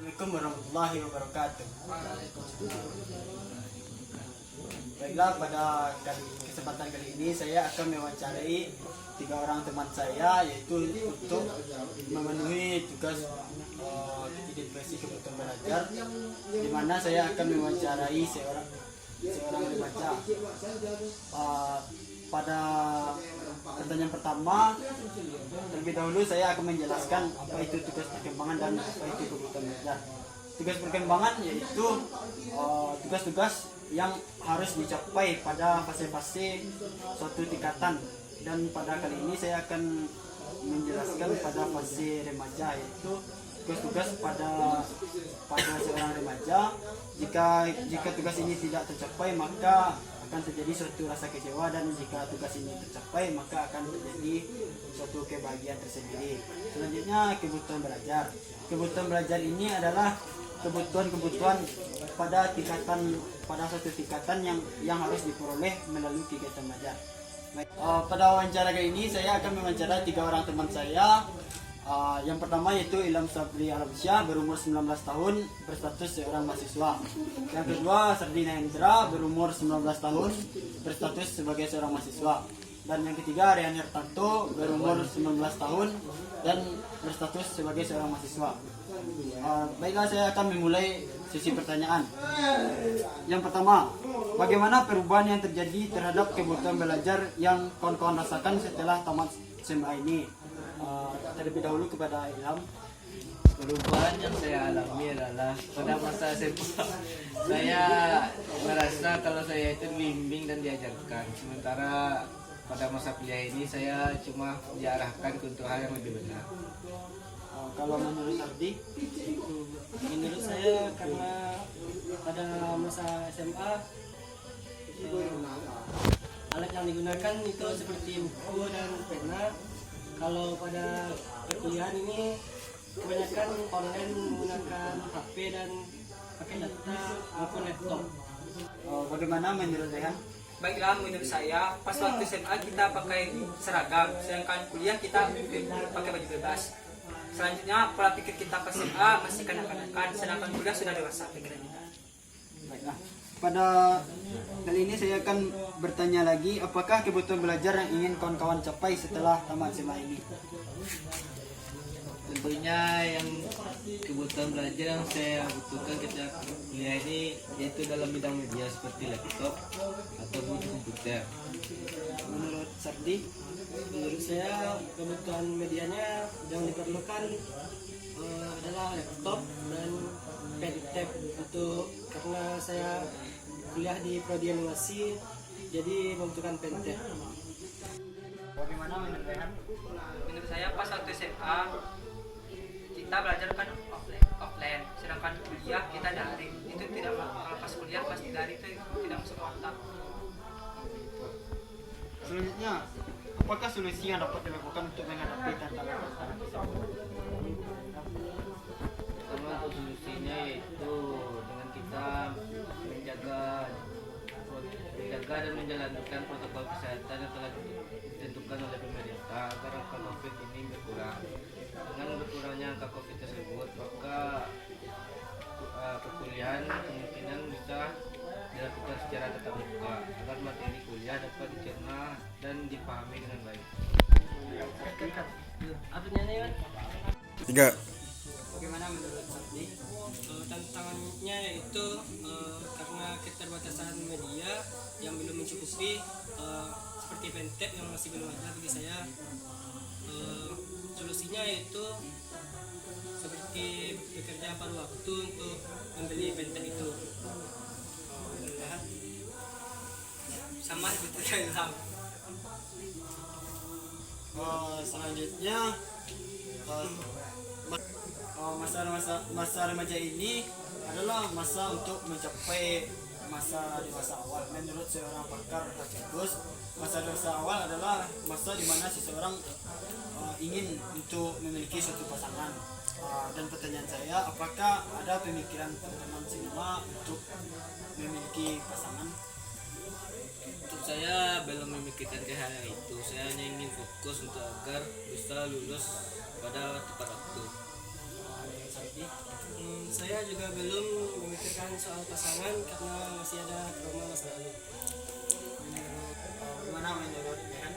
Assalamualaikum warahmatullahi wabarakatuh. Baiklah, pada kesempatan kali ini saya akan mewawancarai 3 orang teman saya, yaitu untuk memenuhi tugas identifikasi kebutuhan belajar, di mana saya akan mewawancarai seorang remaja. Pada pertanyaan pertama, terlebih dahulu saya akan menjelaskan apa itu tugas perkembangan dan apa itu kebutuhan belajar. Tugas perkembangan yaitu tugas-tugas yang harus dicapai pada fase-fase suatu tingkatan, dan pada kali ini saya akan menjelaskan pada fase remaja, yaitu tugas-tugas pada seorang remaja. Jika tugas ini tidak tercapai, maka akan terjadi suatu rasa kecewa, dan jika tugas ini tercapai, maka akan terjadi suatu kebahagiaan tersendiri. Selanjutnya, kebutuhan belajar. Kebutuhan belajar ini adalah kebutuhan-kebutuhan pada suatu tingkatan yang harus diperoleh melalui kegiatan belajar. Pada wawancara kali ini saya akan mewawancara 3 orang teman saya. Yang pertama yaitu Ilham Sabri Alamsyah, berumur 19 tahun, berstatus seorang mahasiswa. Yang kedua Sardina Hendra, berumur 19 tahun, berstatus sebagai seorang mahasiswa. Dan yang ketiga Rian Hertanto, berumur 19 tahun dan berstatus sebagai seorang mahasiswa. Baiklah, saya akan memulai sesi pertanyaan. Yang pertama, bagaimana perubahan yang terjadi terhadap kebutuhan belajar yang kawan-kawan rasakan setelah tamat SMA ini? Terlebih dahulu kepada Ilham. Perubahan yang saya alami adalah pada masa SMA saya merasa kalau saya itu dibimbing dan diajarkan, sementara pada masa kuliah ini saya cuma diarahkan ke untuk hal yang lebih benar. Kalau menurut Ardi? Menurut saya karena pada masa SMA alat yang digunakan itu seperti buku dan pena. Kalau pada perkuliahan ini kebanyakan online menggunakan HP dan pakai data maupun laptop. Bagaimana menurut Rehan? Baiklah, menurut saya pas waktu SMA kita pakai seragam, sedangkan kuliah kita pakai baju bebas. Selanjutnya pola pikir kita pas SMA masih kanak-kanakan, sedangkan kuliah sudah dewasa pikiran kita. Baiklah, pada kali ini saya akan bertanya lagi, apakah kebutuhan belajar yang ingin kawan-kawan capai setelah tamat SMA ini? Tentunya yang kebutuhan belajar yang saya butuhkan ketika kuliah ini yaitu dalam bidang media seperti laptop ataupun komputer. Menurut Sardi? Menurut saya kebutuhan medianya yang diperlukan adalah laptop dan pen tab, karena saya kuliah di prodi animasi, jadi membutuhkan pen tab. Bagaimana menurut Rehan? Menurut saya pas waktu SMA kita belajar kan offline, sedangkan kuliah kita daring. Itu tidak, kalau pas kuliah pas daring itu tidak masuk otak. Selanjutnya, apakah solusi yang dapat dilakukan untuk menghadapi tantangan tersebut? Pertama, untuk solusinya yaitu dengan kita menjaga dan menjalankan protokol kesehatan yang telah ditentukan oleh pemerintah agar angka COVID ini berkurang. Dengan berkurangnya angka COVID tersebut, maka perkuliahan kemungkinan bisa dilakukan secara tatap muka agar materi kuliah dapat dicerna dan dipahami dengan baik. Tiga. Bagaimana menurut Sardi? Tantangannya yaitu karena keterbatasan media yang belum mencukupi, seperti pen tab yang masih belum ada bagi saya. Solusinya yaitu seperti bekerja paruh waktu untuk membeli pen tab itu. Sama seperti Ilham. Selanjutnya, masa remaja ini adalah masa untuk mencapai masa dewasa awal. Menurut seorang pakar Hafigus, masa dewasa awal adalah masa di mana seseorang ingin untuk memiliki suatu pasangan. Dan pertanyaan saya, apakah ada pemikiran teman-teman semua untuk memiliki pasangan? Untuk saya belum memikirkan ke hal itu. Saya hanya ingin fokus untuk agar bisa lulus pada tepat waktu. Saya juga belum memikirkan soal pasangan karena masih ada trauma masa lalu. Gimana menurut kan?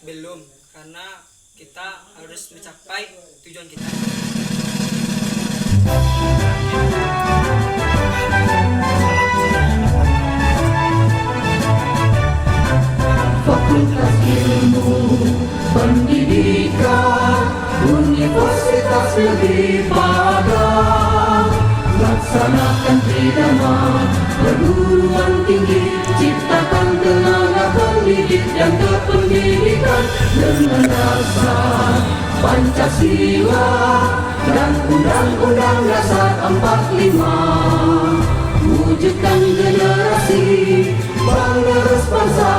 Belum, karena kita harus mencapai tujuan kita. Fakultas Ilmu Pendidikan Universitas Negeri Padang laksanakan tridharma perguruan tinggi, ciptakan tenaga pendidik dan kependidikan dengan dasar Pancasila dan Undang-Undang Dasar 45, wujudkan generasi penerus bangsa.